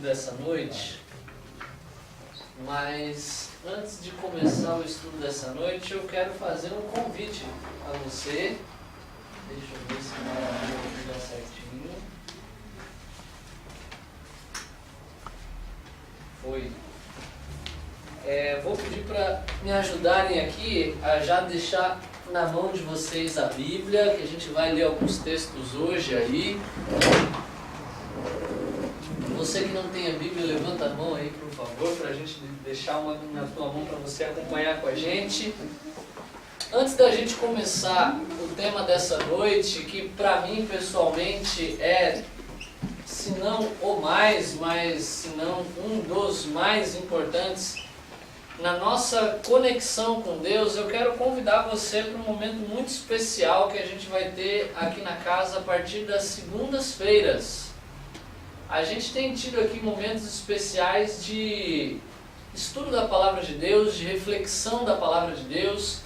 Dessa noite, mas antes de começar o estudo dessa noite, eu quero fazer um convite a você. Deixa eu ver se vai dar certinho. Foi. Vou pedir para me ajudarem aqui a já deixar na mão de vocês a Bíblia, que a gente vai ler alguns textos hoje aí. Você que não tem a Bíblia, levanta a mão aí, por favor, para a gente deixar uma na tua mão para você acompanhar com a gente. Antes da gente começar o tema dessa noite, que para mim pessoalmente é, se não o mais, mas se não um dos mais importantes na nossa conexão com Deus, eu quero convidar você para um momento muito especial que a gente vai ter aqui na casa a partir das segundas-feiras. A gente tem tido aqui momentos especiais de estudo da Palavra de Deus, de reflexão da Palavra de Deus.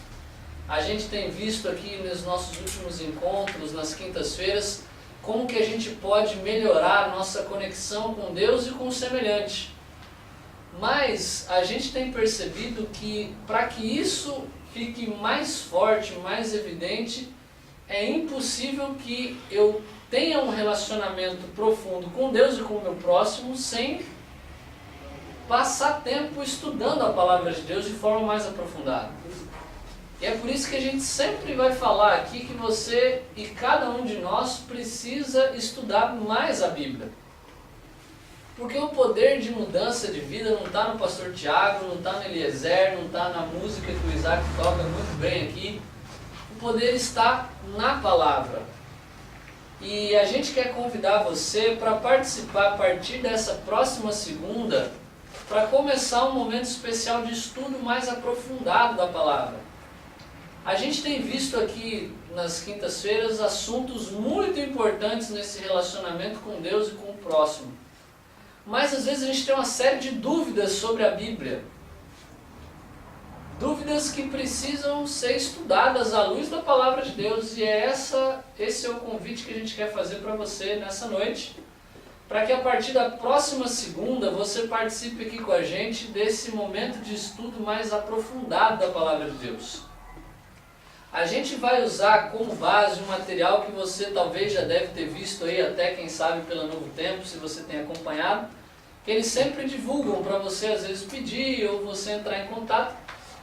A gente tem visto aqui nos nossos últimos encontros, nas quintas-feiras, como que a gente pode melhorar a nossa conexão com Deus e com o semelhante. Mas a gente tem percebido que para que isso fique mais forte, mais evidente, é impossível que eu tenha um relacionamento profundo com Deus e com o meu próximo sem passar tempo estudando a Palavra de Deus de forma mais aprofundada. E é por isso que a gente sempre vai falar aqui que você e cada um de nós precisa estudar mais a Bíblia. Porque o poder de mudança de vida não está no pastor Tiago, não está no Eliezer, não está na música que o Isaac toca muito bem aqui. O poder está na palavra. E a gente quer convidar você para participar a partir dessa próxima segunda, para começar um momento especial de estudo mais aprofundado da palavra. A gente tem visto aqui nas quintas-feiras assuntos muito importantes nesse relacionamento com Deus e com o próximo. Mas às vezes a gente tem uma série de dúvidas sobre a Bíblia. Dúvidas que precisam ser estudadas à luz da Palavra de Deus, e esse é o convite que a gente quer fazer para você nessa noite, para que a partir da próxima segunda você participe aqui com a gente desse momento de estudo mais aprofundado da Palavra de Deus. A gente vai usar como base um material que você talvez já deve ter visto aí, até quem sabe pela Novo Tempo, se você tem acompanhado, que eles sempre divulgam para você às vezes pedir ou você entrar em contato,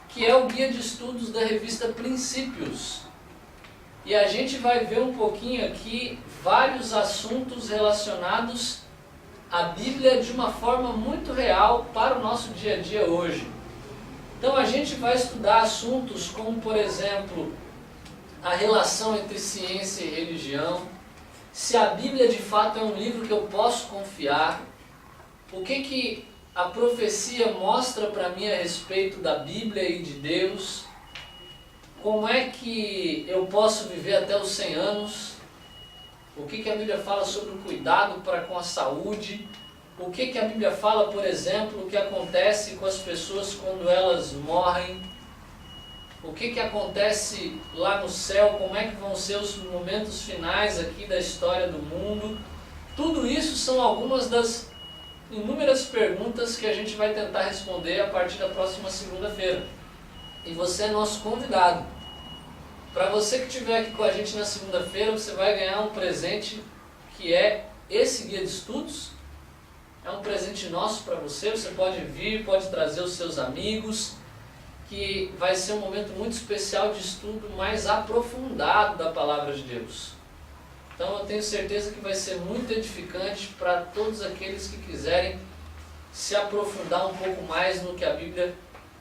que é o guia de estudos da revista Princípios. E a gente vai ver um pouquinho aqui vários assuntos relacionados à Bíblia de uma forma muito real para o nosso dia a dia hoje. Então a gente vai estudar assuntos como, por exemplo, a relação entre ciência e religião, se a Bíblia de fato é um livro que eu posso confiar, o que a profecia mostra para mim a respeito da Bíblia e de Deus, como é que eu posso viver até os 100 anos, o que a Bíblia fala sobre o cuidado para com a saúde, o que a Bíblia fala, por exemplo, o que acontece com as pessoas quando elas morrem, o que acontece lá no céu, como é que vão ser os momentos finais aqui da história do mundo. Tudo isso são algumas das inúmeras perguntas que a gente vai tentar responder a partir da próxima segunda-feira. E você é nosso convidado. Para você que estiver aqui com a gente na segunda-feira, você vai ganhar um presente que é esse guia de estudos. É um presente nosso para você, você pode vir, pode trazer os seus amigos, que vai ser um momento muito especial de estudo mais aprofundado da Palavra de Deus. Então eu tenho certeza que vai ser muito edificante para todos aqueles que quiserem se aprofundar um pouco mais no que a Bíblia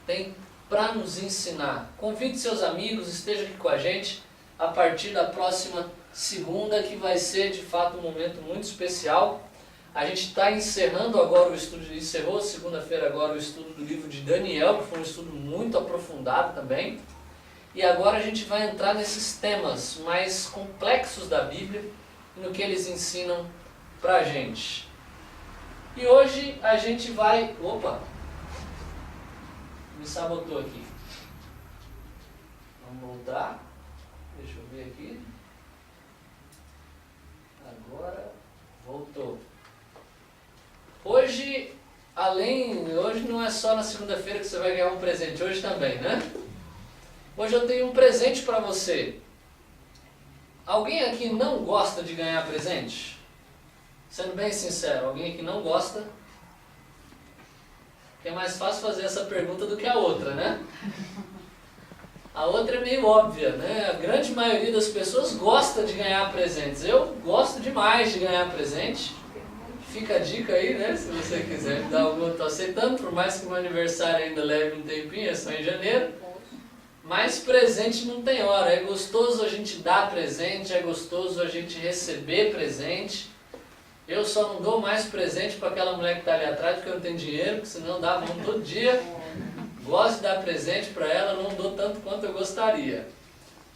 tem para nos ensinar. Convide seus amigos, esteja aqui com a gente a partir da próxima segunda, que vai ser de fato um momento muito especial. A gente está encerrando agora o estudo, encerrou segunda-feira agora o estudo do livro de Daniel, que foi um estudo muito aprofundado também. E agora a gente vai entrar nesses temas mais complexos da Bíblia e no que eles ensinam para a gente. E hoje a gente vai... Opa! Me sabotou aqui. Vamos voltar. Deixa eu ver aqui. Agora voltou. Hoje não é só na segunda-feira que você vai ganhar um presente, hoje também, né? Hoje eu tenho um presente para você. Alguém aqui não gosta de ganhar presente? Sendo bem sincero, alguém aqui não gosta? É mais fácil fazer essa pergunta do que a outra, né? A outra é meio óbvia, né? A grande maioria das pessoas gosta de ganhar presentes. Eu gosto demais de ganhar presente. Fica a dica aí, né? Se você quiser me dar alguma, estou aceitando, por mais que o meu aniversário ainda leve um tempinho, é só em janeiro. Mas presente não tem hora. É gostoso a gente dar presente, é gostoso a gente receber presente. Eu só não dou mais presente para aquela mulher que está ali atrás porque eu não tenho dinheiro, porque senão dava um todo dia. Gosto de dar presente para ela, não dou tanto quanto eu gostaria.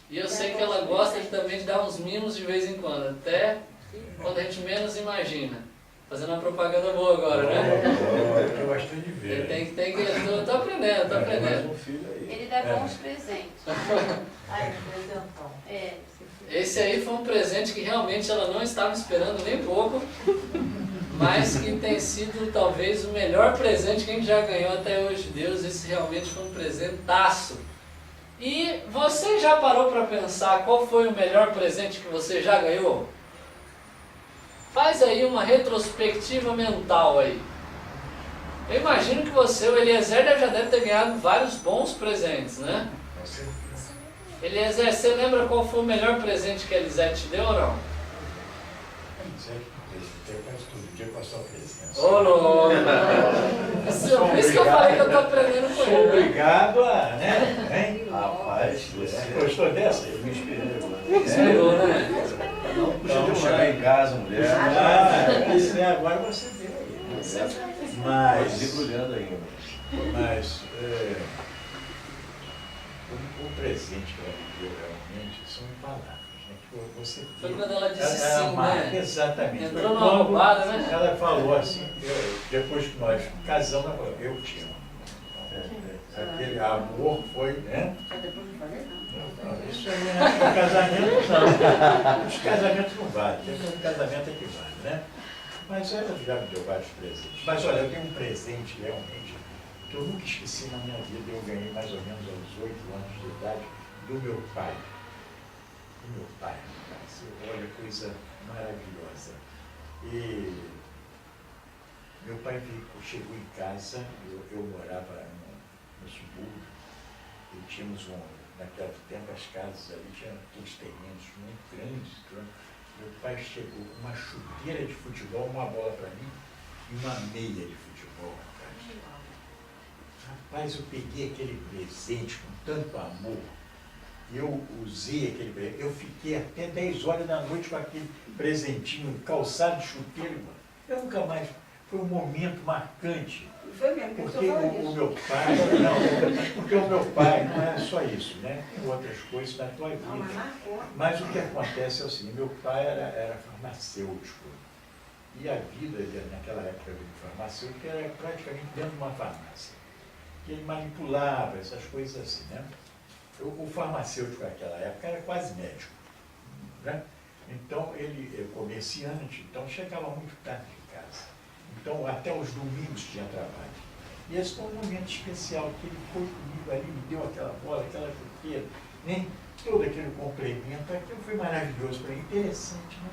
E eu sei que ela gosta também de dar uns mimos de vez em quando, até quando a gente menos imagina. Fazendo uma propaganda boa agora, né? Eu gosto de ver. Eu tô aprendendo, tô aprendendo. Ele dá bons presentes. Ai, um presentão. Esse aí foi um presente que realmente ela não estava esperando nem pouco, mas que tem sido talvez o melhor presente que a gente já ganhou até hoje. Deus, esse realmente foi um presentaço. E você já parou para pensar qual foi o melhor presente que você já ganhou? Faz aí uma retrospectiva mental aí. Eu imagino que você, o Eliezer, já deve ter ganhado vários bons presentes, né? Eliezer, você lembra qual foi o melhor presente que a Elisete te deu ou não? Todo dia com a sua presença. Ô, louco! Por isso que eu falei que eu estou aprendendo com Sou ele. obrigado a, né? Hein? Rapaz, você Gostou dessa? eu me inspirei agora. Inspirou, né? Não podia chegar em casa, mulher. Isso agora você vê aí. Mas Mas, olhando ainda. o presente que ela me deu realmente são palavras. Né? Que você Foi vê. quando ela disse Ela sim, marca, né? exatamente. Entrou Foi numa quando roubada, né? Ela falou assim, depois que nós casamos, ela falou, eu te amo. Aquele amor foi, né? Depois de fazer, não. Não, isso aí não é casamento, não. Os casamentos não valem, o casamento é que vale, né? Mas ela já me deu vários presentes. Mas olha, eu tenho um presente realmente que eu nunca esqueci na minha vida. Eu ganhei mais ou menos aos 8 anos de idade do meu pai. Do meu pai, rapaz. Olha, coisa maravilhosa. E meu pai chegou em casa, eu morava no subúrbio, e tínhamos naquele tempo as casas ali, tinham aqueles terrenos muito grandes. Meu pai chegou com uma chuteira de futebol, uma bola para mim e uma meia de futebol, rapaz. Rapaz, eu peguei aquele presente com tanto amor, eu usei aquele presente, eu fiquei até 10 horas da noite com aquele presentinho, calçado de chuteiro, eu nunca mais, foi um momento marcante. Foi mesmo, que Porque eu tô falando o isso. meu pai, não, porque o meu pai não é só isso, né? Tem outras coisas na tua vida. Não, mas marcou. Mas o que acontece é o seguinte, meu pai era farmacêutico. E a vida dele, naquela época de farmacêutico, era praticamente dentro de uma farmácia. Que ele manipulava essas coisas assim, né? O farmacêutico naquela época era quase médico, né? Então, ele comerciante, então chegava muito tarde de casa. Então, até os domingos tinha trabalho. E esse foi um momento especial, que ele foi comigo ali, me deu aquela bola, aquela chuteira, né? Todo aquele complemento, aquilo foi maravilhoso para mim, interessante, né?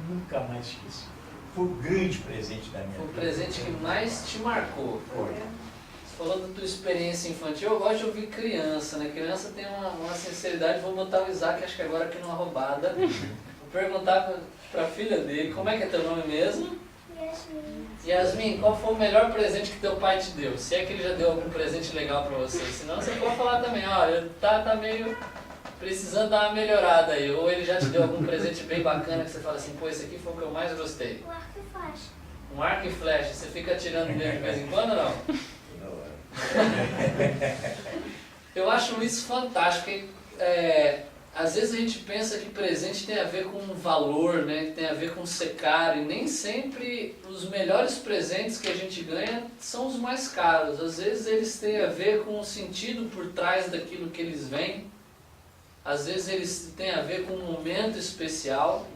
Nunca mais esqueci. Foi um grande presente da minha Foi o vida. presente que mais te marcou. Foi. Você falou da tua experiência infantil, eu gosto de ouvir criança, né? Criança tem uma sinceridade, vou botar o Isaac, acho que agora aqui numa roubada. Vou perguntar para a filha dele, como é que é teu nome mesmo? Yasmin, qual foi o melhor presente que teu pai te deu? Se é que ele já deu algum presente legal pra você. Senão você pode falar também, olha, tá meio precisando dar uma melhorada aí. Ou ele já te deu algum presente bem bacana que você fala assim, pô, esse aqui foi o que eu mais gostei. O arco e flecha. Um arco e flecha, você fica atirando nele de vez em quando ou não? Não é. Eu acho isso fantástico. Às vezes a gente pensa que presente tem a ver com valor, né? Que tem a ver com ser caro, e nem sempre os melhores presentes que a gente ganha são os mais caros. Às vezes eles têm a ver com o sentido por trás daquilo que eles vêm. Às vezes eles têm a ver com um momento especial.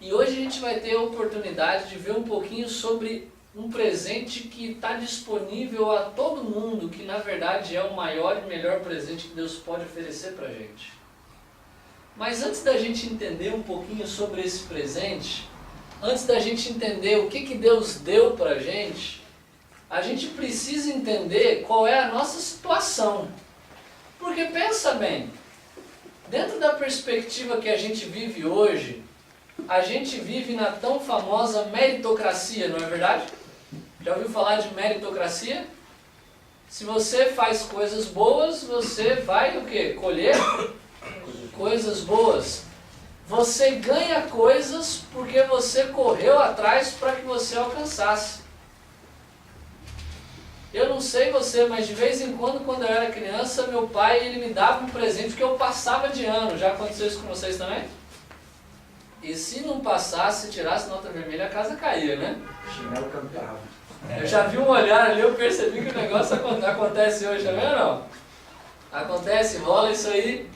E hoje a gente vai ter a oportunidade de ver um pouquinho sobre um presente que está disponível a todo mundo, que na verdade é o maior e melhor presente que Deus pode oferecer para a gente. Mas antes da gente entender um pouquinho sobre esse presente, antes da gente entender o que Deus deu para a gente precisa entender qual é a nossa situação. Porque pensa bem, dentro da perspectiva que a gente vive hoje, a gente vive na tão famosa meritocracia, não é verdade? Já ouviu falar de meritocracia? Se você faz coisas boas, você vai o quê? Colher coisas boas. Você ganha coisas porque você correu atrás para que você alcançasse. Eu não sei você, mas de vez em quando eu era criança, meu pai ele me dava um presente que eu passava de ano. Já aconteceu isso com vocês também? E se não passasse, tirasse nota vermelha, a casa caía, né? O chinelo cantava. Eu já vi um olhar ali, eu percebi que o negócio acontece hoje, tá vendo? Não? Acontece, rola isso aí.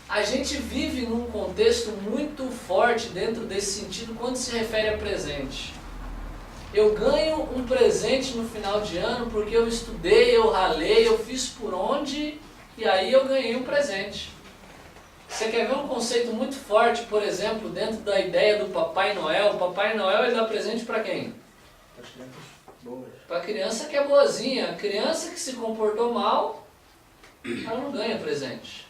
A gente vive num contexto muito forte dentro desse sentido quando se refere a presente. Eu ganho um presente no final de ano porque eu estudei, eu ralei, eu fiz por onde e aí eu ganhei um presente. Você quer ver um conceito muito forte, por exemplo, dentro da ideia do Papai Noel? O Papai Noel ele dá presente para quem? As crianças boas. Para a criança que é boazinha. A criança que se comportou mal, ela não ganha presente.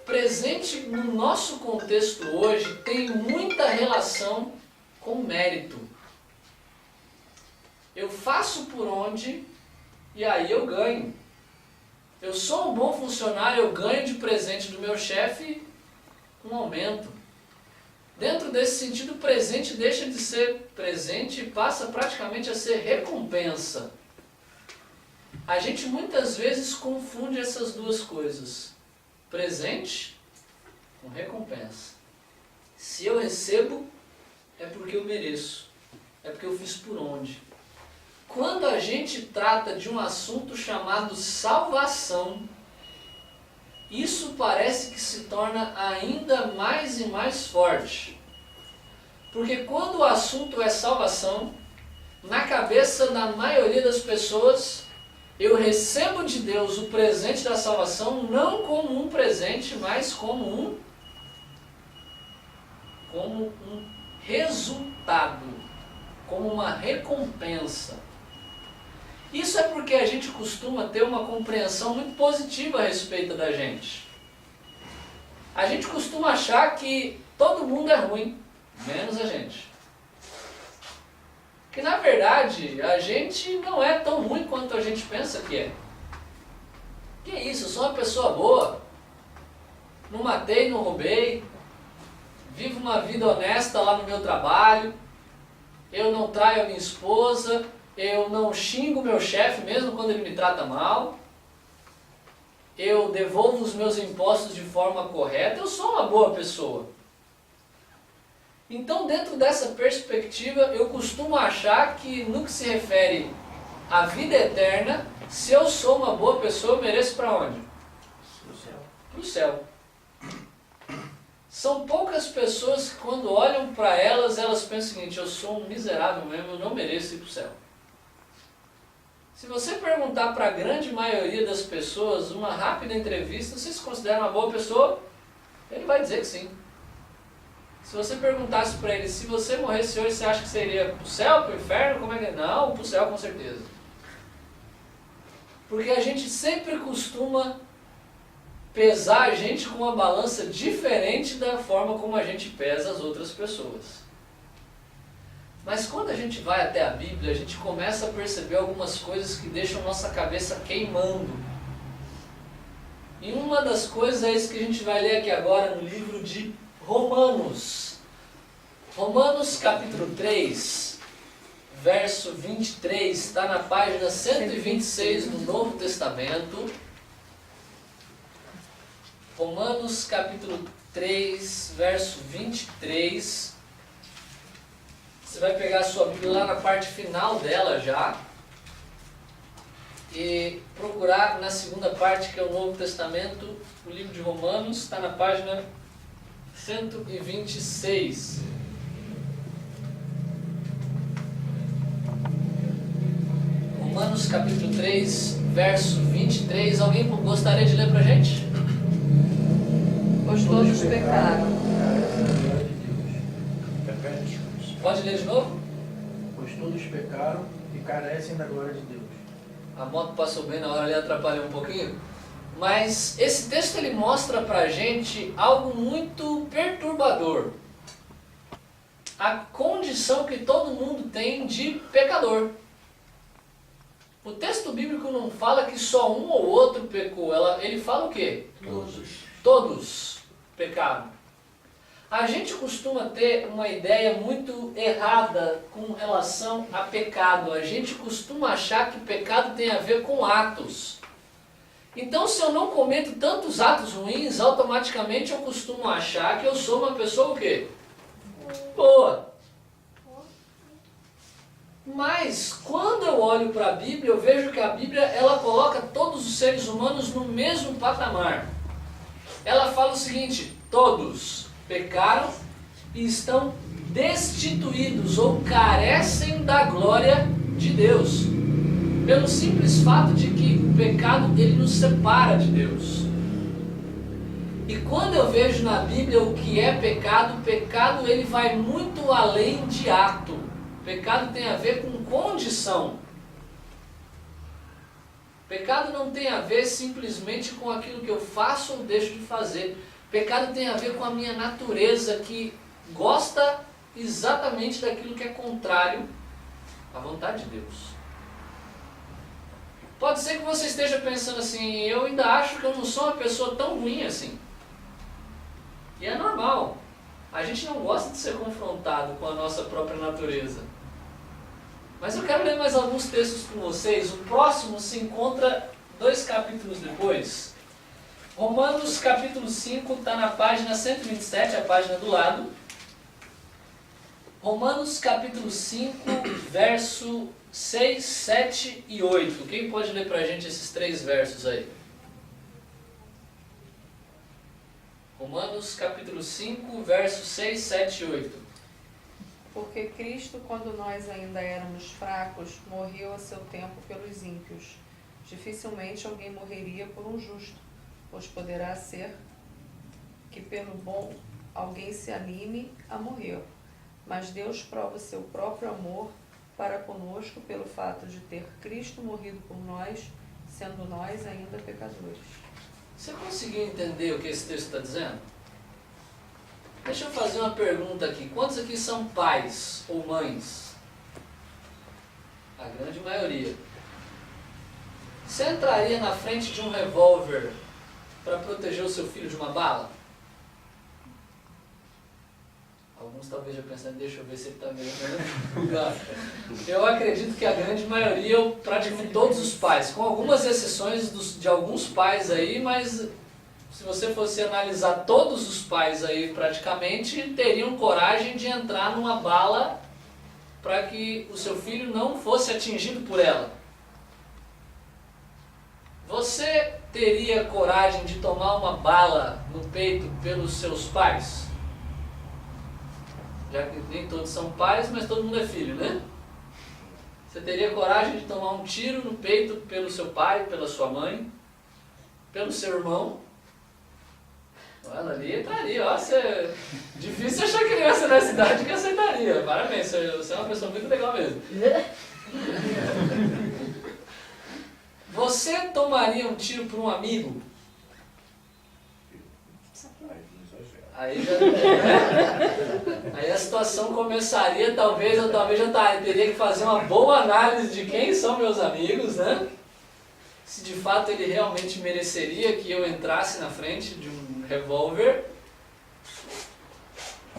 Presente no nosso contexto hoje tem muita relação com mérito. Eu faço por onde e aí eu ganho. Eu sou um bom funcionário, eu ganho de presente do meu chefe um aumento. Dentro desse sentido, presente deixa de ser presente e passa praticamente a ser recompensa. A gente muitas vezes confunde essas duas coisas. Presente com recompensa. Se eu recebo, é porque eu mereço. É porque eu fiz por onde. Quando a gente trata de um assunto chamado salvação, isso parece que se torna ainda mais e mais forte. Porque quando o assunto é salvação, na cabeça da maioria das pessoas, eu recebo de Deus o presente da salvação não como um presente, mas como um resultado, como uma recompensa. Isso é porque a gente costuma ter uma compreensão muito positiva a respeito da gente. A gente costuma achar que todo mundo é ruim, menos a gente. Que na verdade a gente não é tão ruim quanto a gente pensa que é. Que isso, eu sou uma pessoa boa. Não matei, não roubei. Vivo uma vida honesta lá no meu trabalho. Eu não traio a minha esposa. Eu não xingo meu chefe mesmo quando ele me trata mal. Eu devolvo os meus impostos de forma correta. Eu sou uma boa pessoa. Então, dentro dessa perspectiva, eu costumo achar que no que se refere à vida eterna, se eu sou uma boa pessoa, eu mereço para onde? Para o céu. São poucas pessoas que quando olham para elas pensam o seguinte: eu sou um miserável mesmo, eu não mereço ir para o céu. Se você perguntar para a grande maioria das pessoas, uma rápida entrevista, você se considera uma boa pessoa? Ele vai dizer que sim. Se você perguntasse para ele, se você morresse hoje, você acha que você iria para o céu, para o inferno? Como é que é? Não, para o céu com certeza. Porque a gente sempre costuma pesar a gente com uma balança diferente da forma como a gente pesa as outras pessoas. Mas quando a gente vai até a Bíblia, a gente começa a perceber algumas coisas que deixam nossa cabeça queimando. E uma das coisas é isso que a gente vai ler aqui agora no livro de Romanos. Romanos capítulo 3, verso 23, está na página 126 do Novo Testamento. Romanos capítulo 3, verso 23. Você vai pegar a sua Bíblia lá na parte final dela já. E procurar na segunda parte, que é o Novo Testamento, o livro de Romanos, está na página 126. Romanos capítulo 3, verso 23. Alguém gostaria de ler para a gente? Pois todos pecaram. Pode ler de novo? Pois todos pecaram e carecem da glória de Deus. A moto passou bem na hora ali, atrapalhou um pouquinho. Mas esse texto ele mostra pra gente algo muito perturbador. A condição que todo mundo tem de pecador. O texto bíblico não fala que só um ou outro pecou. Ele fala o quê? Todos pecaram. A gente costuma ter uma ideia muito errada com relação a pecado. A gente costuma achar que pecado tem a ver com atos. Então, se eu não cometo tantos atos ruins, automaticamente eu costumo achar que eu sou uma pessoa o quê? Boa. Mas, quando eu olho para a Bíblia, eu vejo que a Bíblia ela coloca todos os seres humanos no mesmo patamar. Ela fala o seguinte: todos pecaram e estão destituídos ou carecem da glória de Deus. Pelo simples fato de que o pecado ele nos separa de Deus. E quando eu vejo na Bíblia o que é pecado, o pecado ele vai muito além de ato. O pecado tem a ver com condição. Pecado não tem a ver simplesmente com aquilo que eu faço ou deixo de fazer. Pecado tem a ver com a minha natureza que gosta exatamente daquilo que é contrário à vontade de Deus. Pode ser que você esteja pensando assim: eu ainda acho que eu não sou uma pessoa tão ruim assim. E é normal. A gente não gosta de ser confrontado com a nossa própria natureza. Mas eu quero ler mais alguns textos com vocês. O próximo se encontra 2 capítulos depois. Romanos capítulo 5 está na página 127, a página do lado. Romanos capítulo 5, verso 6, 7 e 8. Quem pode ler para a gente esses 3 versos aí? Romanos capítulo 5, versos 6, 7 e 8. Porque Cristo, quando nós ainda éramos fracos, morreu a seu tempo pelos ímpios. Dificilmente alguém morreria por um justo, pois poderá ser que pelo bom alguém se anime a morrer. Mas Deus prova seu próprio amor para conosco pelo fato de ter Cristo morrido por nós, sendo nós ainda pecadores. Você conseguiu entender o que esse texto está dizendo? Deixa eu fazer uma pergunta aqui. Quantos aqui são pais ou mães? A grande maioria. Você entraria na frente de um revólver para proteger o seu filho de uma bala? Alguns talvez já pensando, deixa eu ver se ele está mesmo no lugar. Eu acredito que a grande maioria, ou praticamente todos os pais, com algumas exceções de alguns pais aí, mas se você fosse analisar todos os pais aí praticamente, teriam coragem de entrar numa bala para que o seu filho não fosse atingido por ela. Você teria coragem de tomar uma bala no peito pelos seus pais? Já que nem todos são pais, mas todo mundo é filho, né? Você teria coragem de tomar um tiro no peito pelo seu pai, pela sua mãe, pelo seu irmão? Olha, ali estaria, ó, difícil achar criança nessa idade que aceitaria. Parabéns, você é uma pessoa muito legal mesmo. Você tomaria um tiro por um amigo? Aí já, aí a situação começaria, talvez eu já teria que fazer uma boa análise de quem são meus amigos, né? Se de fato ele realmente mereceria que eu entrasse na frente de um revólver.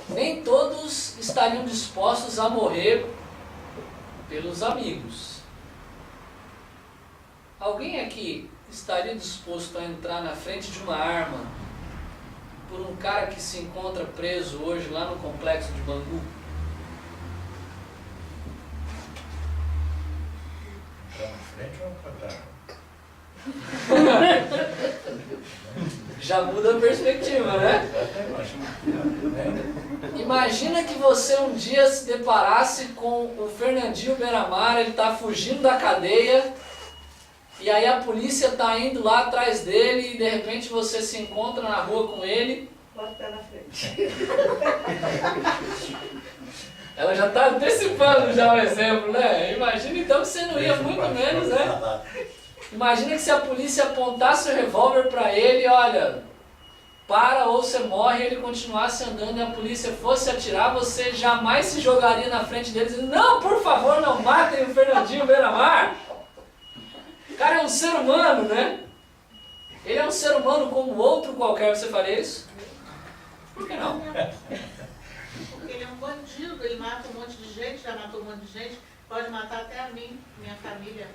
Nem todos estariam dispostos a morrer pelos amigos. Alguém aqui estaria disposto a entrar na frente de uma arma por um cara que se encontra preso hoje lá no complexo de Bangu? Entrar na frente ou para trás? Já muda a perspectiva, né? Imagina que você um dia se deparasse com o Fernandinho Beiramar, ele está fugindo da cadeia, e aí a polícia está indo lá atrás dele, e de repente você se encontra na rua com ele. Pode estar na frente. Ela já está antecipando já o exemplo, né? Imagina então que você não ia muito menos, né? Imagina que se a polícia apontasse o revólver para ele, olha, para ou você morre, e ele continuasse andando e a polícia fosse atirar, você jamais se jogaria na frente deles e dizendo, não, por favor, não matem o Fernandinho Beiramar. O cara é um ser humano, né? Ele é um ser humano como outro qualquer, você faria isso? Por que não? Porque ele é um bandido, ele mata um monte de gente, já matou um monte de gente, pode matar até a mim, minha família.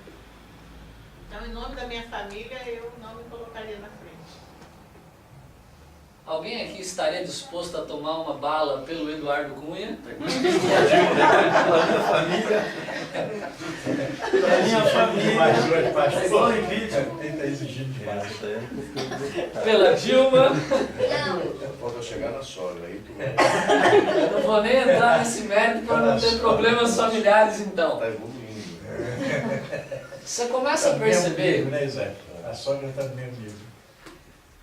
Então, em nome da minha família, eu não me colocaria na frente. Alguém aqui estaria disposto a tomar uma bala pelo Eduardo Cunha? Pra minha família. Mais dois pastor. Igual em vídeo. Ele está exigindo demais. Pela Dilma? Não. Falta chegar na sogra, aí tu Eu não vou nem entrar nesse mérito para não ter problemas familiares então. tá evoluindo. Você começa a perceber, Né, Isaac? A sogra está no mesmo nível.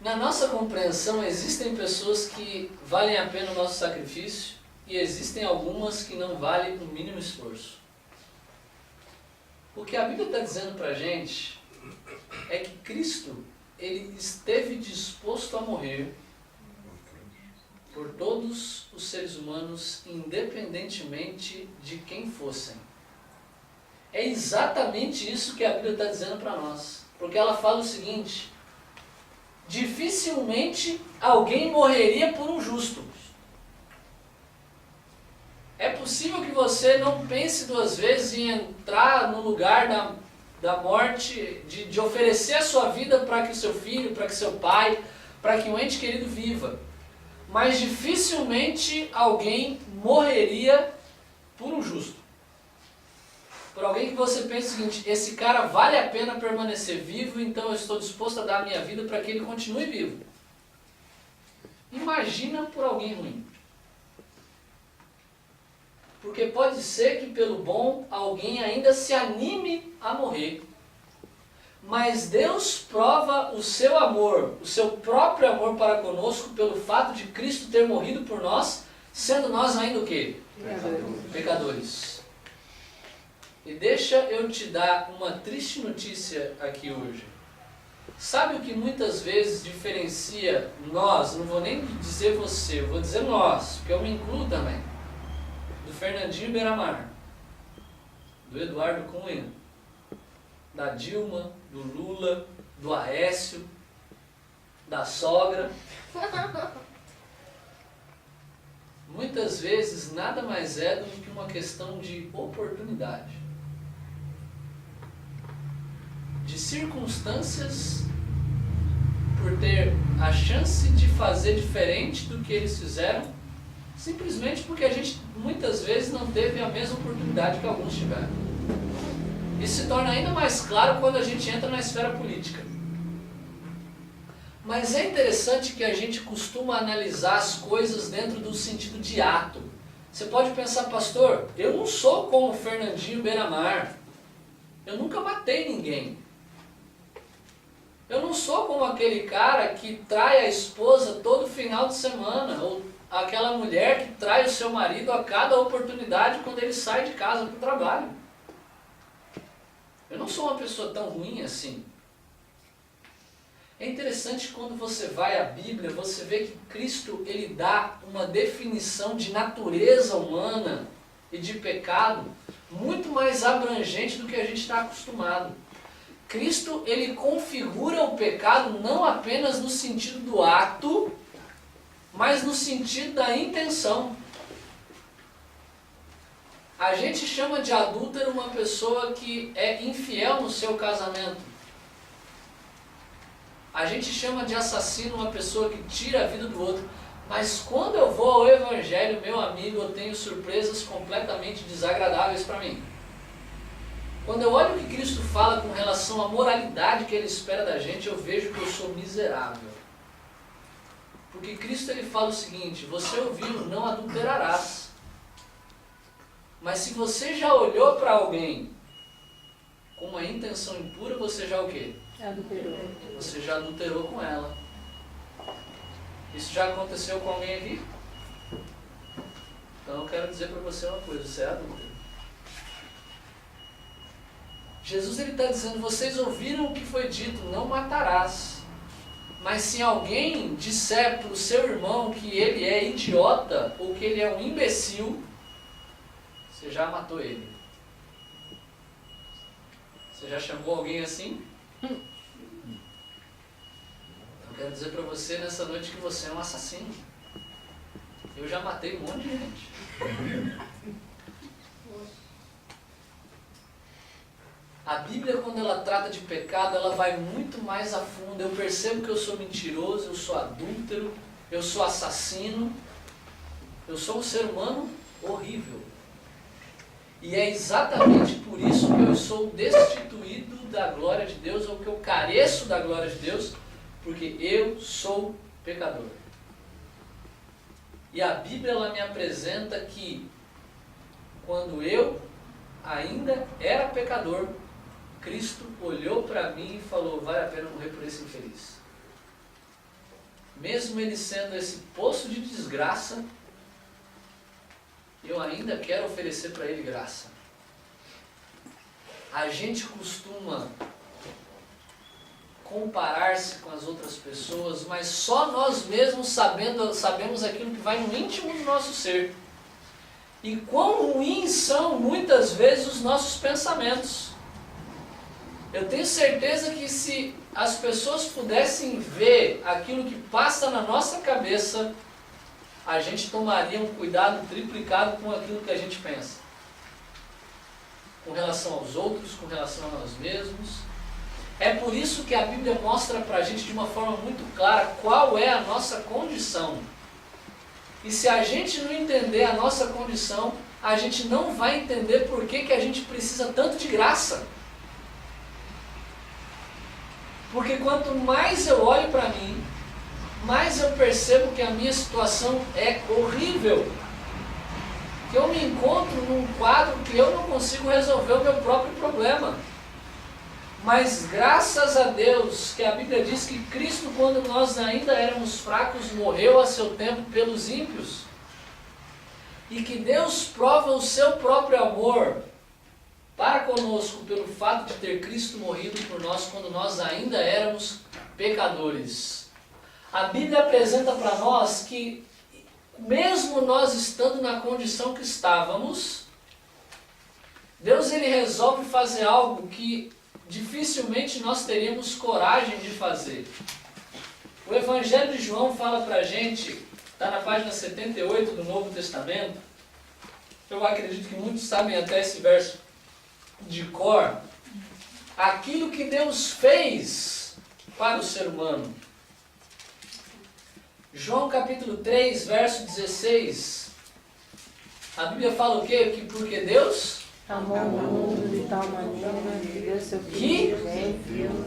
na nossa compreensão existem pessoas que valem a pena o nosso sacrifício e existem algumas que não valem o mínimo esforço. O que a Bíblia está dizendo para a gente é que Cristo, ele esteve disposto a morrer por todos os seres humanos, independentemente de quem fossem. É exatamente isso que a Bíblia está dizendo para nós. Porque ela fala o seguinte: dificilmente alguém morreria por um justo. É possível que você não pense duas vezes em entrar no lugar da morte, de oferecer a sua vida para que o seu filho, para que seu pai, para que um ente querido viva. Mas dificilmente alguém morreria por um justo. Por alguém que você pensa o seguinte: esse cara vale a pena permanecer vivo, então eu estou disposto a dar a minha vida para que ele continue vivo. Imagina por alguém ruim. Porque pode ser que pelo bom alguém ainda se anime a morrer. Mas Deus prova o seu amor, o seu próprio amor para conosco pelo fato de Cristo ter morrido por nós, sendo nós ainda o quê? Pecadores. E deixa eu te dar uma triste notícia aqui hoje. Sabe o que muitas vezes diferencia nós, não vou nem dizer você, eu vou dizer nós, porque eu me incluo também, do Fernandinho Beiramar, do Eduardo Cunha, da Dilma, do Lula, do Aécio, da sogra. Muitas vezes nada mais é do que uma questão de oportunidade, de circunstâncias, por ter a chance de fazer diferente do que eles fizeram, simplesmente porque a gente muitas vezes não teve a mesma oportunidade que alguns tiveram. Isso se torna ainda mais claro quando a gente entra na esfera política. Mas é interessante que a gente costuma analisar as coisas dentro do sentido de ato. Você pode pensar: pastor, eu não sou como o Fernandinho Beiramar. Eu nunca matei ninguém. Eu não sou como aquele cara que trai a esposa todo final de semana, ou aquela mulher que trai o seu marido a cada oportunidade quando ele sai de casa para o trabalho. Eu não sou uma pessoa tão ruim assim. É interessante que quando você vai à Bíblia, você vê que Cristo ele dá uma definição de natureza humana e de pecado muito mais abrangente do que a gente está acostumado. Cristo ele configura o pecado não apenas no sentido do ato, mas no sentido da intenção. A gente chama de adúltero uma pessoa que é infiel no seu casamento. A gente chama de assassino uma pessoa que tira a vida do outro. Mas quando eu vou ao Evangelho, meu amigo, eu tenho surpresas completamente desagradáveis para mim. Quando eu olho o que Cristo fala com relação à moralidade que Ele espera da gente, eu vejo que eu sou miserável. Porque Cristo ele fala o seguinte: você ouviu, não adulterarás. Mas se você já olhou para alguém com uma intenção impura, você já o quê? Adulterou. Você já adulterou com ela. Isso já aconteceu com alguém aqui? Então eu quero dizer para você uma coisa: você é adúltero. Jesus ele está dizendo: vocês ouviram o que foi dito, não matarás. Mas se alguém disser para o seu irmão que ele é idiota ou que ele é um imbecil, você já matou ele. Você já chamou alguém assim? Eu quero dizer para você nessa noite que você é um assassino. Eu já matei um monte de gente. A Bíblia, quando ela trata de pecado, ela vai muito mais a fundo. Eu percebo que eu sou mentiroso, eu sou adúltero, eu sou assassino, eu sou um ser humano horrível. E é exatamente por isso que eu sou destituído da glória de Deus, ou que eu careço da glória de Deus, porque eu sou pecador. E a Bíblia ela me apresenta que quando eu ainda era pecador, Cristo olhou para mim e falou: vale a pena morrer por esse infeliz. Mesmo ele sendo esse poço de desgraça, eu ainda quero oferecer para ele graça. A gente costuma comparar-se com as outras pessoas, mas só nós mesmos sabemos aquilo que vai no íntimo do nosso ser. E quão ruins são muitas vezes os nossos pensamentos. Eu tenho certeza que se as pessoas pudessem ver aquilo que passa na nossa cabeça, a gente tomaria um cuidado triplicado com aquilo que a gente pensa. Com relação aos outros, com relação a nós mesmos. É por isso que a Bíblia mostra para a gente de uma forma muito clara qual é a nossa condição. E se a gente não entender a nossa condição, a gente não vai entender por que a gente precisa tanto de graça. Porque quanto mais eu olho para mim, mais eu percebo que a minha situação é horrível. Que eu me encontro num quadro que eu não consigo resolver o meu próprio problema. Mas graças a Deus, que a Bíblia diz que Cristo, quando nós ainda éramos fracos, morreu a seu tempo pelos ímpios. E que Deus prova o seu próprio amor para conosco pelo fato de ter Cristo morrido por nós quando nós ainda éramos pecadores. A Bíblia apresenta para nós que, mesmo nós estando na condição que estávamos, Deus ele resolve fazer algo que dificilmente nós teríamos coragem de fazer. O Evangelho de João fala para a gente, está na página 78 do Novo Testamento. Eu acredito que muitos sabem até esse verso de cor. Aquilo que Deus fez para o ser humano. João capítulo 3, verso 16. A Bíblia fala o quê? Que porque Deus Amou o mundo de tal maneira que deu seu Que filho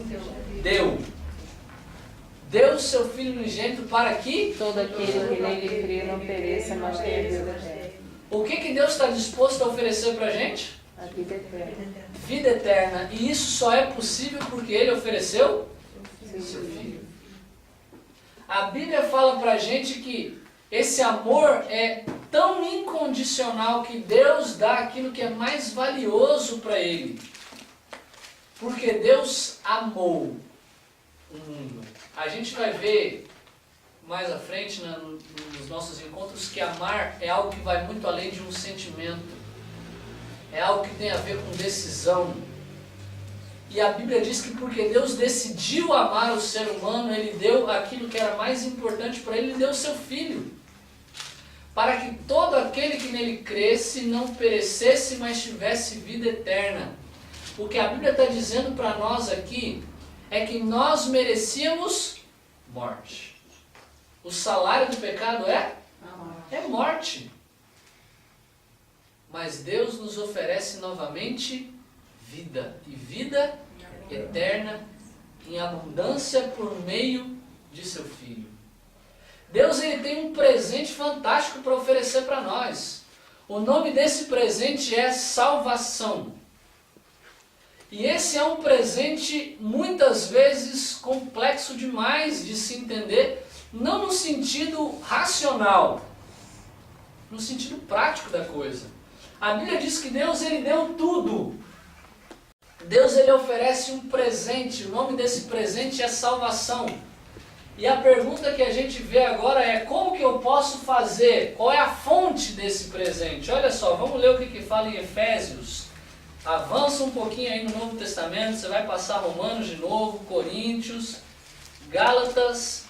deu o seu Filho unigênito para que todo aquele que nele crê não pereça, mas tenha vida eterna. o que Deus está disposto a oferecer para a gente? A vida eterna. Vida eterna. E isso só é possível porque Ele ofereceu seu Filho. A Bíblia fala para a gente que esse amor é tão incondicional que Deus dá aquilo que é mais valioso para Ele. Porque Deus amou. o mundo. A gente vai ver mais à frente, nos nossos encontros, que amar é algo que vai muito além de um sentimento. É algo que tem a ver com decisão. E a Bíblia diz que porque Deus decidiu amar o ser humano, Ele deu aquilo que era mais importante para Ele, Ele deu o seu Filho. Para que todo aquele que nele cresce não perecesse, mas tivesse vida eterna. O que a Bíblia está dizendo para nós aqui é que nós merecíamos morte. O salário do pecado é morte. Mas Deus nos oferece novamente vida. E vida eterna em abundância por meio de seu Filho. Deus ele tem um presente fantástico para oferecer para nós. O nome desse presente é salvação. E esse é um presente muitas vezes complexo demais de se entender, não no sentido racional, no sentido prático da coisa. A Bíblia diz que Deus ele deu tudo. Deus ele oferece um presente, o nome desse presente é salvação. E a pergunta que a gente vê agora é como que eu posso fazer? Qual é a fonte desse presente? Olha só, vamos ler o que fala em Efésios. Avança um pouquinho aí no Novo Testamento, você vai passar Romanos de novo, Coríntios, Gálatas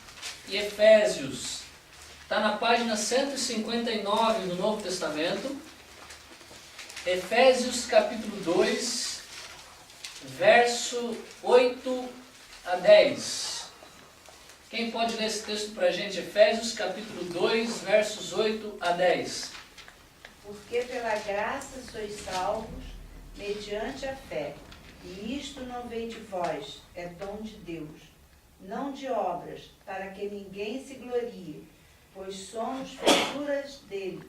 e Efésios. Está na página 159 do Novo Testamento. Efésios capítulo 2, verso 8 a 10. Quem pode ler esse texto para a gente? Efésios capítulo 2, versos 8 a 10. Porque pela graça sois salvos, mediante a fé. E isto não vem de vós, é dom de Deus. Não de obras, para que ninguém se glorie, pois somos figuras dele,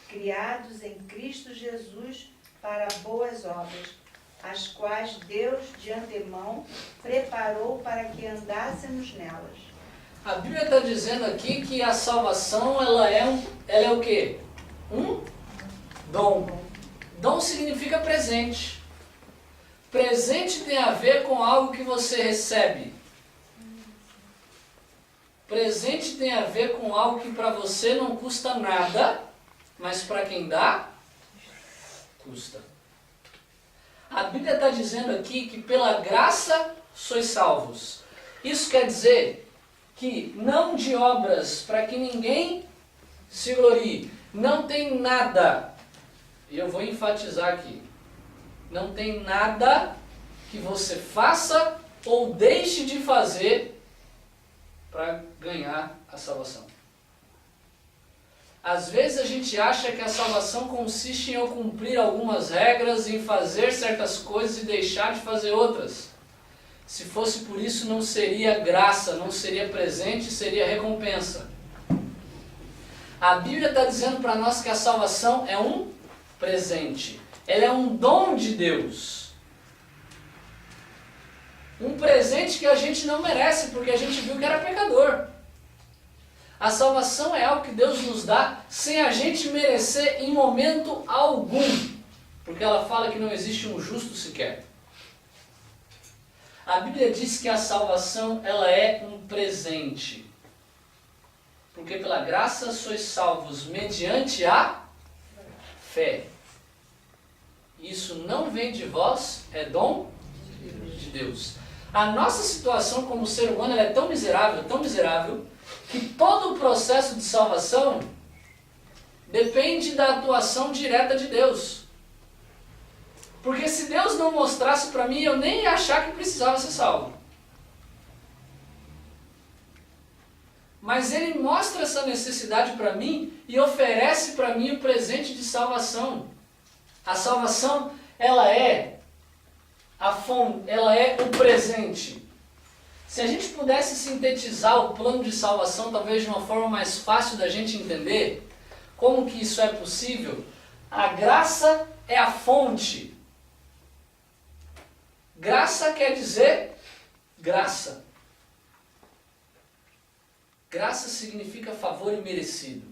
criados em Cristo Jesus para boas obras, as quais Deus de antemão preparou para que andássemos nelas. A Bíblia está dizendo aqui que a salvação ela é o quê? Um dom. Dom significa presente. Presente tem a ver com algo que você recebe. Presente tem a ver com algo que para você não custa nada, mas para quem dá, custa. A Bíblia está dizendo aqui que pela graça sois salvos. Isso quer dizer que não de obras, para que ninguém se glorie. Não tem nada, e eu vou enfatizar aqui, não tem nada que você faça ou deixe de fazer para ganhar a salvação. Às vezes a gente acha que a salvação consiste em eu cumprir algumas regras, em fazer certas coisas e deixar de fazer outras. Se fosse por isso, não seria graça, não seria presente, seria recompensa. A Bíblia está dizendo para nós que a salvação é um presente. Ela é um dom de Deus. Um presente que a gente não merece, porque a gente viu que era pecador. A salvação é algo que Deus nos dá sem a gente merecer em momento algum. Porque ela fala que não existe um justo sequer. A Bíblia diz que a salvação ela é um presente. Porque pela graça sois salvos mediante a fé. Isso não vem de vós, é dom de Deus. A nossa situação como ser humano ela é tão miserável, que todo o processo de salvação depende da atuação direta de Deus. Porque se Deus não mostrasse para mim, eu nem ia achar que precisava ser salvo. Mas Ele mostra essa necessidade para mim e oferece para mim o presente de salvação. A salvação, ela é a fonte, ela é o presente. Se a gente pudesse sintetizar o plano de salvação, talvez de uma forma mais fácil da gente entender, como que isso é possível? A graça é a fonte. Graça quer dizer graça. Graça significa favor imerecido.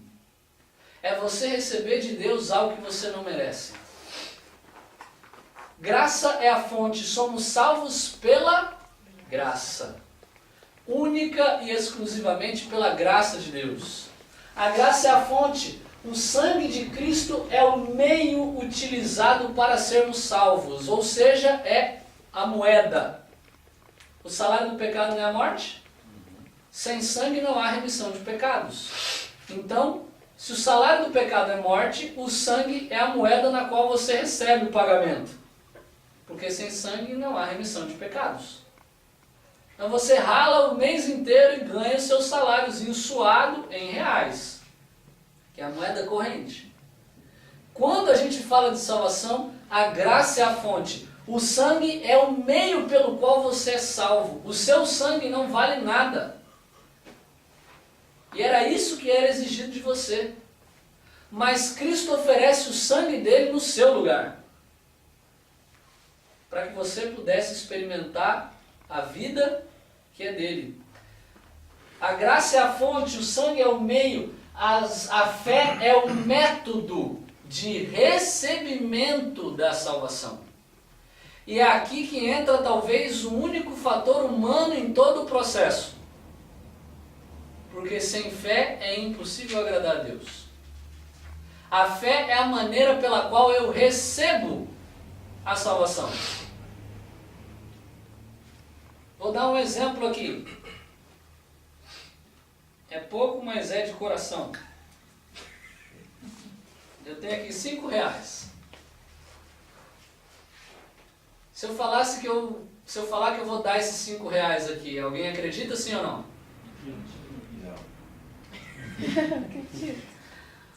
É você receber de Deus algo que você não merece. Graça é a fonte, somos salvos pela graça. única e exclusivamente pela graça de Deus. A graça é a fonte. O sangue de Cristo é o meio utilizado para sermos salvos, ou seja, é a moeda. O salário do pecado não é a morte? Sem sangue não há remissão de pecados. Então, se o salário do pecado é morte, o sangue é a moeda na qual você recebe o pagamento. Porque sem sangue não há remissão de pecados. Então você rala o mês inteiro e ganha o seu saláriozinho suado em reais, que é a moeda corrente. Quando a gente fala de salvação, a graça é a fonte. O sangue é o meio pelo qual você é salvo. O seu sangue não vale nada. E era isso que era exigido de você. Mas Cristo oferece o sangue dele no seu lugar, para que você pudesse experimentar a vida que é dele. A graça é a fonte, o sangue é o meio, a fé é o método de recebimento da salvação. E é aqui que entra talvez o único fator humano em todo o processo. Porque sem fé é impossível agradar a Deus. A fé é a maneira pela qual eu recebo a salvação. Vou dar um exemplo aqui. É pouco, mas é de coração. Eu tenho aqui R$5. Se eu falar que eu vou dar esses R$5 aqui, alguém acredita sim ou não?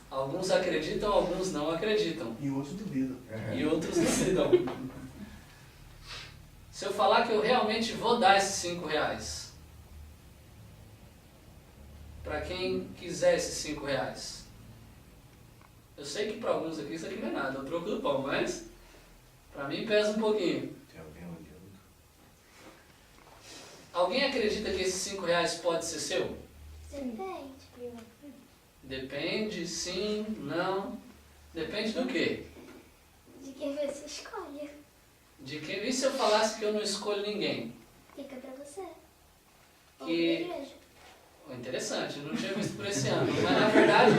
Alguns acreditam, alguns não acreditam. E outros duvidam. E outros duvidam. Se eu falar que eu realmente vou dar esses R$5, para quem quiser esses R$5, eu sei que para alguns aqui isso aqui não é nada, é o troco do pão, mas para mim pesa um pouquinho. Alguém acredita que esses R$5 pode ser seu? Depende. Depende, sim, não. Depende do quê? De quem você escolhe. De quem? E se eu falasse que eu não escolho ninguém? Fica pra você. Ou Que... pra igreja. Interessante, eu não tinha visto por esse ano. Mas na verdade,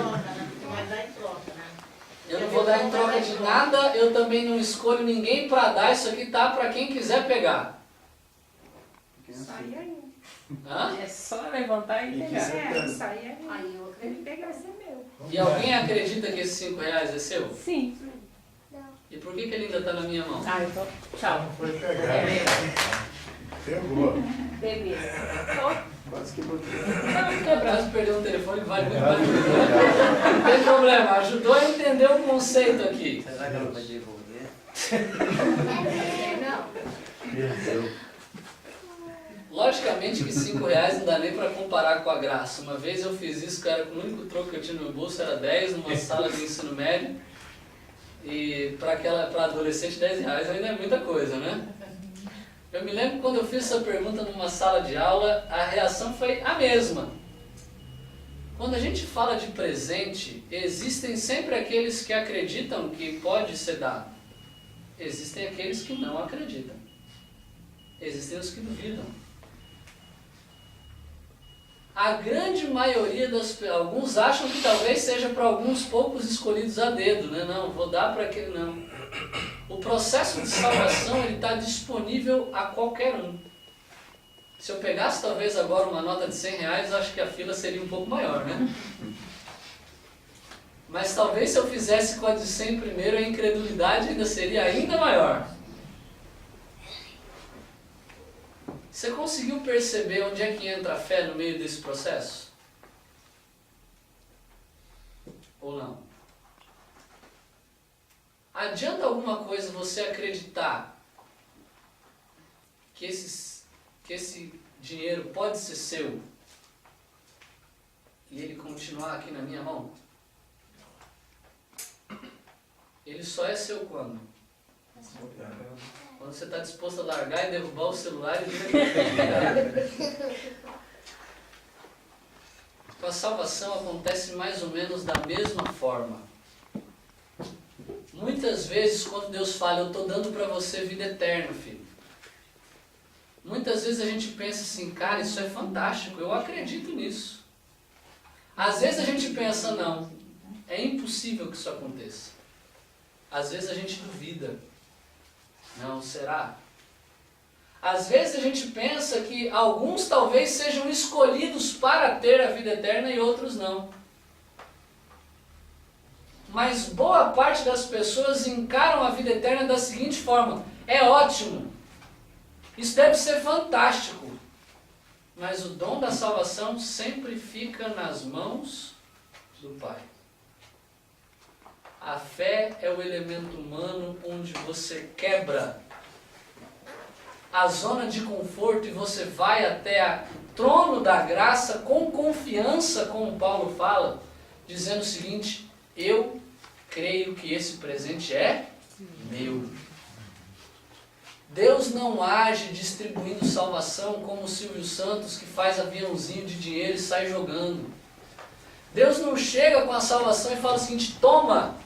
Vai dar em troca, né? eu não vou dar em troca de nada, eu também não escolho ninguém para dar. Isso aqui tá para quem quiser pegar. Sai aí. Hã? É só levantar e pegar. Sai aí. Aí eu acredito pegar, vai ser meu. E alguém acredita que esses R$5 é seu? Sim. Não. E por que ele ainda está na minha mão? Ah, então, tchau. Não foi pegar. Pegou. Beleza. Quase que botei. Quase perdeu um telefone que vale muito mais do que dois. Não tem problema, ajudou a entender o conceito aqui. Será que ela vai devolver? Não. Perdeu. Logicamente que R$5 não dá nem para comparar com a graça. Uma vez eu fiz isso, cara, com o único troco que eu tinha no meu bolso era 10 numa sala de ensino médio. E para adolescente R$10 ainda é muita coisa, né? Eu me lembro quando eu fiz essa pergunta numa sala de aula, a reação foi a mesma. Quando a gente fala de presente, existem sempre aqueles que acreditam que pode ser dado. Existem aqueles que não acreditam. Existem os que duvidam. A grande maioria alguns acham que talvez seja para alguns poucos escolhidos a dedo, né? Não, vou dar para aquele, não. O processo de salvação ele está disponível a qualquer um. Se eu pegasse talvez agora uma nota de R$100, acho que a fila seria um pouco maior, né? Mas talvez se eu fizesse com a de 100 primeiro, a incredulidade ainda seria ainda maior. Você conseguiu perceber onde é que entra a fé no meio desse processo? Ou não? Adianta alguma coisa você acreditar que esse dinheiro pode ser seu e ele continuar aqui na minha mão? Ele só é seu quando? Quando você está disposto a largar e derrubar o celular e vir aqui. A salvação acontece mais ou menos da mesma forma. Muitas vezes quando Deus fala, eu estou dando para você vida eterna, filho. muitas vezes a gente pensa assim, cara, isso é fantástico, eu acredito nisso. Às vezes a gente pensa, não, é impossível que isso aconteça. Às vezes a gente duvida, não, será? Às vezes a gente pensa que alguns talvez sejam escolhidos para ter a vida eterna e outros não. Mas boa parte das pessoas encaram a vida eterna da seguinte forma: é ótimo, isso deve ser fantástico, mas o dom da salvação sempre fica nas mãos do Pai. A fé é o elemento humano onde você quebra a zona de conforto e você vai até o trono da graça com confiança, como Paulo fala, dizendo o seguinte: eu creio que esse presente é meu. Deus não age distribuindo salvação como o Silvio Santos, que faz aviãozinho de dinheiro e sai jogando. Deus não chega com a salvação e fala o seguinte: toma,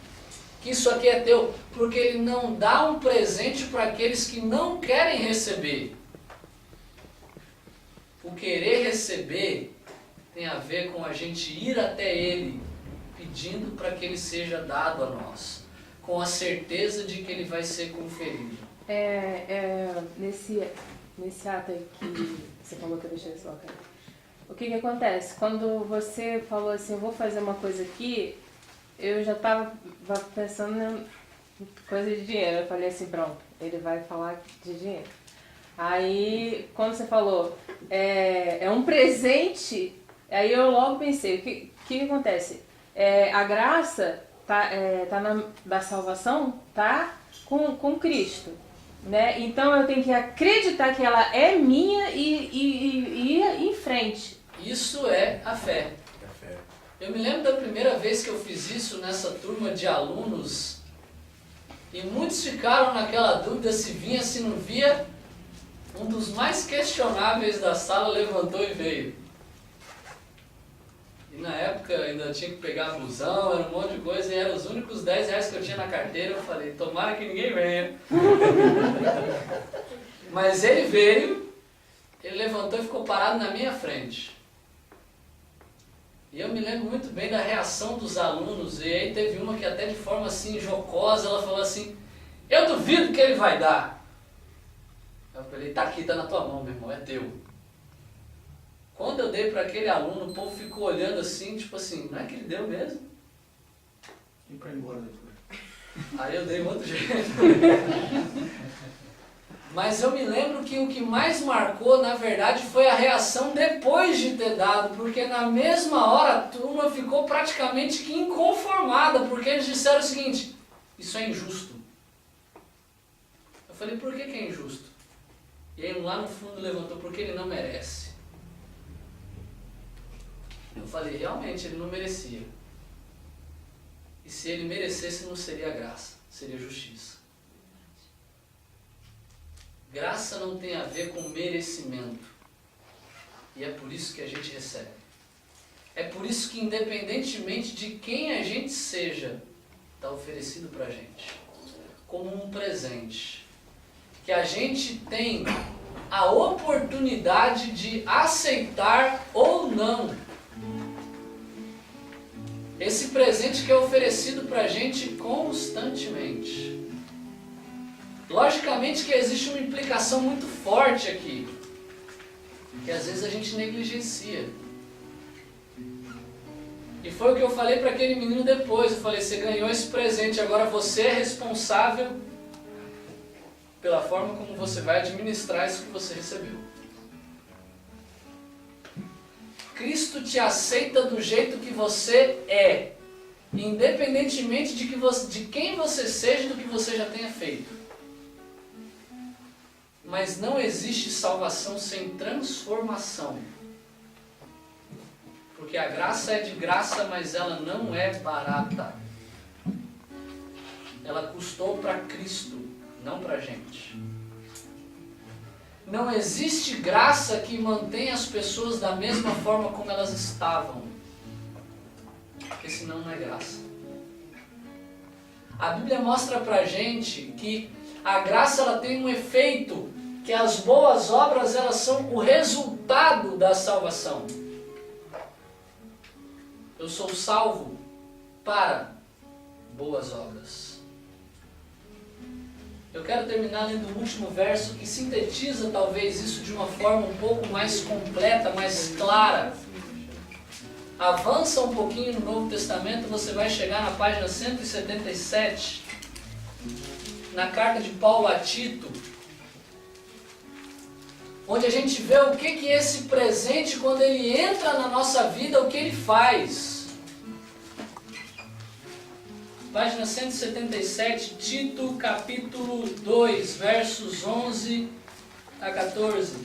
que isso aqui é teu, porque Ele não dá um presente para aqueles que não querem receber. O querer receber tem a ver com a gente ir até Ele, pedindo para que Ele seja dado a nós, com a certeza de que Ele vai ser conferido. Nesse ato aí que você falou que eu deixei só, cara. O que acontece? Quando você falou assim, eu vou fazer uma coisa aqui, eu já estava pensando em coisa de dinheiro. Eu falei assim, pronto, ele vai falar de dinheiro. Aí, quando você falou, é um presente, aí eu logo pensei, o que acontece? A graça da salvação tá com Cristo, né? Então eu tenho que acreditar que ela é minha e ir em frente. Isso é a fé. Eu me lembro da primeira vez que eu fiz isso nessa turma de alunos e muitos ficaram naquela dúvida se vinha, se não via. Um dos mais questionáveis da sala levantou e veio. E na época ainda tinha que pegar busão, era um monte de coisa, e eram os únicos 10 reais que eu tinha na carteira. Eu falei, tomara que ninguém venha. Mas ele veio, ele levantou e ficou parado na minha frente. E eu me lembro muito bem da reação dos alunos, e aí teve uma que até de forma assim jocosa, ela falou assim, eu duvido que ele vai dar. Eu falei, tá aqui, tá na tua mão, meu irmão, é teu. Quando eu dei para aquele aluno, o povo ficou olhando assim, tipo assim, não é que ele deu mesmo? E para ir embora depois. Aí eu dei um outro jeito. Mas eu me lembro que o que mais marcou, na verdade, foi a reação depois de ter dado, porque na mesma hora a turma ficou praticamente que inconformada, porque eles disseram o seguinte, isso é injusto. Eu falei, por que é injusto? E aí lá no fundo levantou, porque ele não merece. Eu falei, realmente ele não merecia. E se ele merecesse, não seria graça, seria justiça. Graça não tem a ver com merecimento. E é por isso que a gente recebe. É por isso que, independentemente de quem a gente seja, está oferecido para a gente como um presente. Que a gente tem a oportunidade de aceitar ou não. Esse presente que é oferecido para a gente constantemente. Logicamente que existe uma implicação muito forte aqui, que às vezes a gente negligencia. E foi o que eu falei para aquele menino depois. Eu falei, você ganhou esse presente, agora você é responsável pela forma como você vai administrar isso que você recebeu. Cristo te aceita do jeito que você é, independentemente de quem você seja e do que você já tenha feito. Mas não existe salvação sem transformação. Porque a graça é de graça, mas ela não é barata. Ela custou para Cristo, não para a gente. Não existe graça que mantenha as pessoas da mesma forma como elas estavam. Porque senão não é graça. A Bíblia mostra para a gente que a graça ela tem um efeito que as boas obras elas são o resultado da salvação. Eu sou salvo para boas obras. Eu quero terminar lendo o último verso que sintetiza talvez isso de uma forma um pouco mais completa, mais clara. Avança um pouquinho no Novo Testamento, você vai chegar na página 177, na carta de Paulo a Tito, onde a gente vê o que esse presente, quando ele entra na nossa vida, o que ele faz. Página 177, Tito, capítulo 2, versos 11 a 14.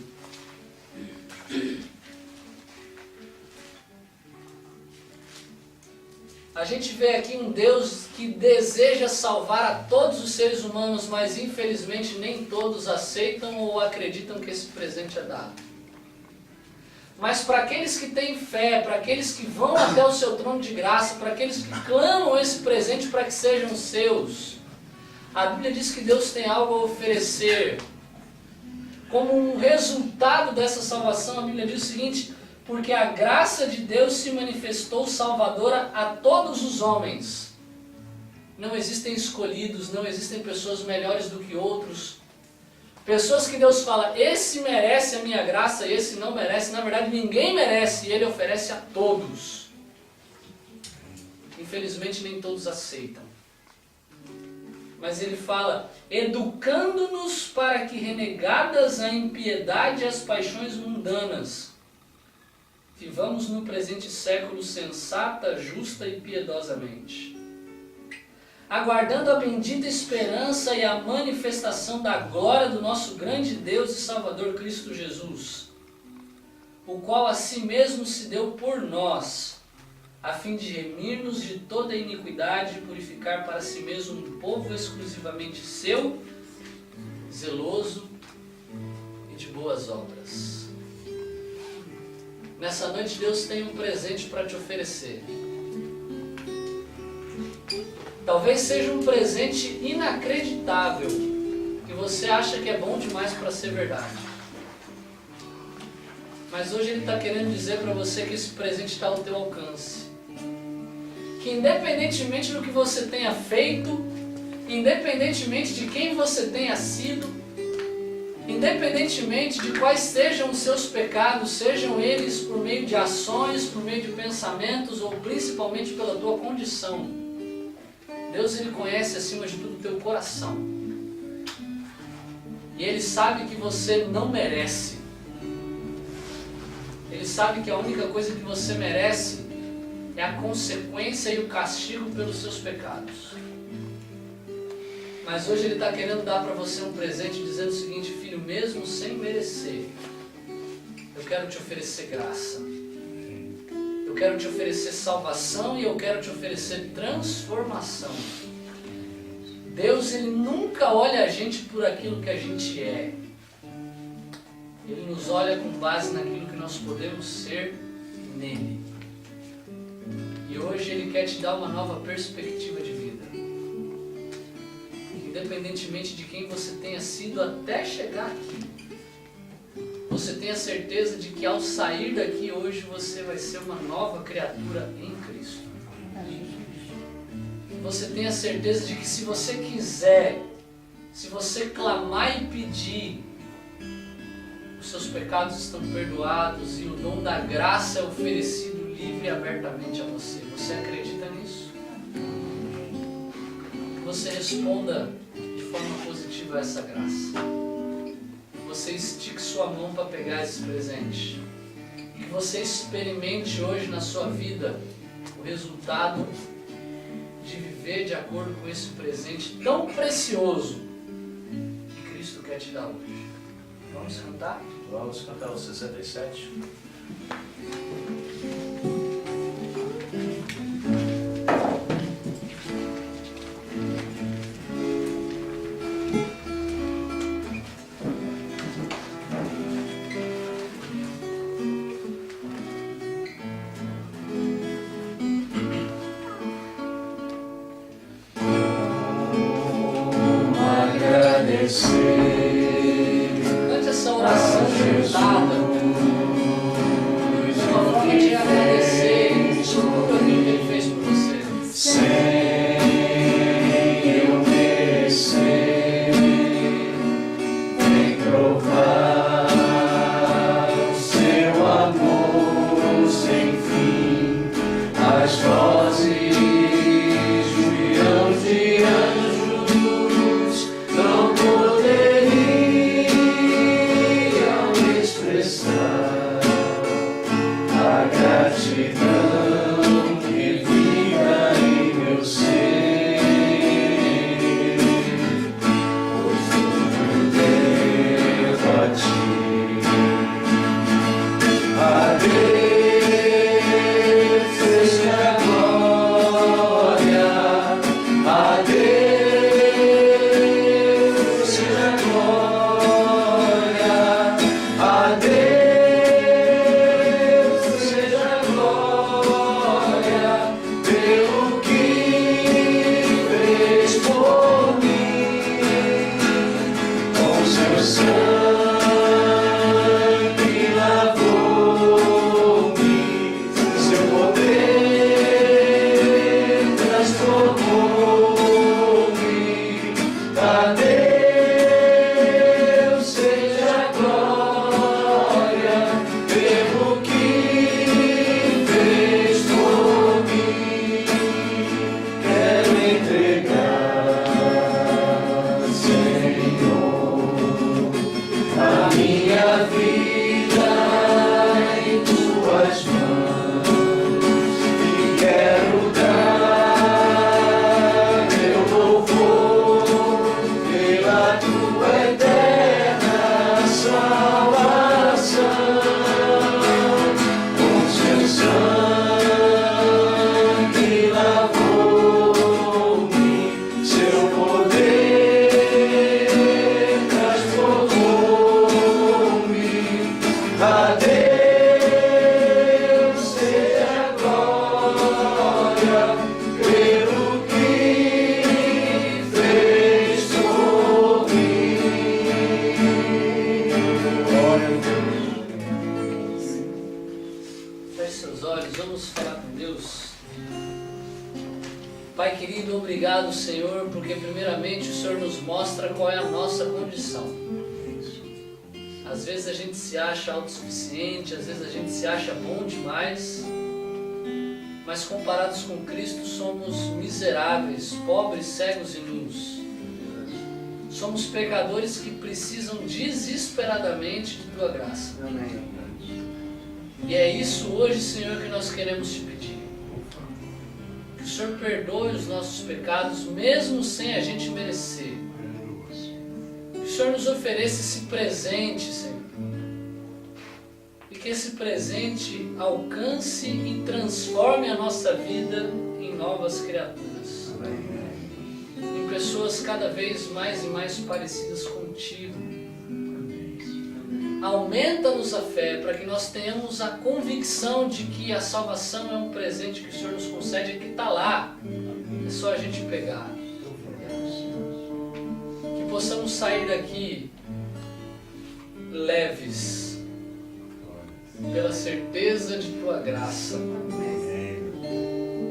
A gente vê aqui um Deus que deseja salvar a todos os seres humanos, mas infelizmente nem todos aceitam ou acreditam que esse presente é dado. Mas para aqueles que têm fé, para aqueles que vão até o seu trono de graça, para aqueles que clamam esse presente para que sejam seus, a Bíblia diz que Deus tem algo a oferecer. Como um resultado dessa salvação, a Bíblia diz o seguinte: porque a graça de Deus se manifestou salvadora a todos os homens. Não existem escolhidos, não existem pessoas melhores do que outros. Pessoas que Deus fala, esse merece a minha graça, esse não merece. Na verdade, ninguém merece e Ele oferece a todos. Infelizmente, nem todos aceitam. Mas Ele fala, educando-nos para que, renegadas a impiedade e as paixões mundanas, vivamos no presente século sensata, justa e piedosamente, aguardando a bendita esperança e a manifestação da glória do nosso grande Deus e Salvador Cristo Jesus, o qual a si mesmo se deu por nós, a fim de remir-nos de toda iniquidade e purificar para si mesmo um povo exclusivamente seu, zeloso e de boas obras. Nessa noite Deus tem um presente para te oferecer. Talvez seja um presente inacreditável, que você acha que é bom demais para ser verdade. Mas hoje Ele está querendo dizer para você que esse presente está ao teu alcance. Que independentemente do que você tenha feito, independentemente de quem você tenha sido, independentemente de quais sejam os seus pecados, sejam eles por meio de ações, por meio de pensamentos ou principalmente pela tua condição, Deus Ele conhece acima de tudo o teu coração. E Ele sabe que você não merece. Ele sabe que a única coisa que você merece é a consequência e o castigo pelos seus pecados. Mas hoje Ele está querendo dar para você um presente dizendo o seguinte: filho, mesmo sem merecer, eu quero te oferecer graça. Eu quero te oferecer salvação e eu quero te oferecer transformação. Deus, Ele nunca olha a gente por aquilo que a gente é. Ele nos olha com base naquilo que nós podemos ser nele. E hoje Ele quer te dar uma nova perspectiva de vida. Independentemente de quem você tenha sido até chegar aqui, você tenha certeza de que ao sair daqui hoje você vai ser uma nova criatura em Cristo. Você tenha certeza de que se você quiser, se você clamar e pedir, os seus pecados estão perdoados e o dom da graça é oferecido livre e abertamente a você. Você acredita nisso? Que você responda de forma positiva a essa graça. Você estique sua mão para pegar esse presente. Que você experimente hoje na sua vida o resultado de viver de acordo com esse presente tão precioso que Cristo quer te dar hoje. Vamos cantar? Vamos cantar o 67. Agradecer. agradecer por tudo aquilo que Ele fez por você. Sem eu merecer, vem provar o seu amor sem fim. As vozes de milhões de anjos não poderiam expressar a gratidão que vibra em meu ser, pois tudo devo a ti. A Deus seja a glória, a Deus seja a glória, a Deus seja a glória, pelo que fez por mim, com seu sangue lavou-me, seu poder transformou-me. A Deus seja a glória, pelo que fez por mim. Quero entregar, Senhor, a minha vida em tuas mãos, e quero dar meu louvor pela tua eterna salvação. Com seu sangue lavou-me, seu poder transformou-me. A Deus seja a glória, pelo que fez por mim. Glória a Deus. Feche seus olhos, vamos falar com Deus. Pai querido, obrigado, Senhor, porque primeiramente o Senhor nos mostra qual é a nossa condição. Às vezes a gente se acha autossuficiente, às vezes a gente se acha bom demais, mas comparados com Cristo somos miseráveis, pobres, cegos e nus. Somos pecadores que precisam desesperadamente de Tua graça. E é isso hoje, Senhor, que nós queremos Te pedir. Que o Senhor perdoe os nossos pecados, mesmo sem a gente merecer. Que o Senhor nos ofereça esse presente, Senhor. E que esse presente alcance e transforme a nossa vida em novas criaturas. Em pessoas cada vez mais e mais parecidas contigo. Aumenta-nos a fé para que nós tenhamos a convicção de que a salvação é um presente que o Senhor nos concede e que está lá. É só a gente pegar. Que possamos sair daqui leves, pela certeza de Tua graça.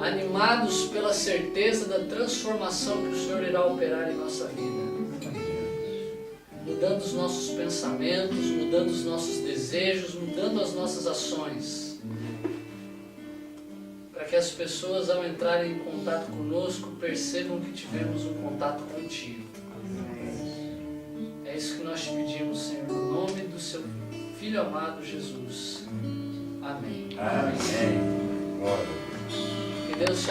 Animados pela certeza da transformação que o Senhor irá operar em nossa vida. Mudando os nossos pensamentos, mudando os nossos desejos, mudando as nossas ações. Para que as pessoas, ao entrarem em contato conosco, percebam que tivemos um contato contigo. É isso que nós te pedimos, Senhor, no nome do Seu Filho amado Jesus. Amém. Amém. Glória a Deus. Que Deus te abençoe.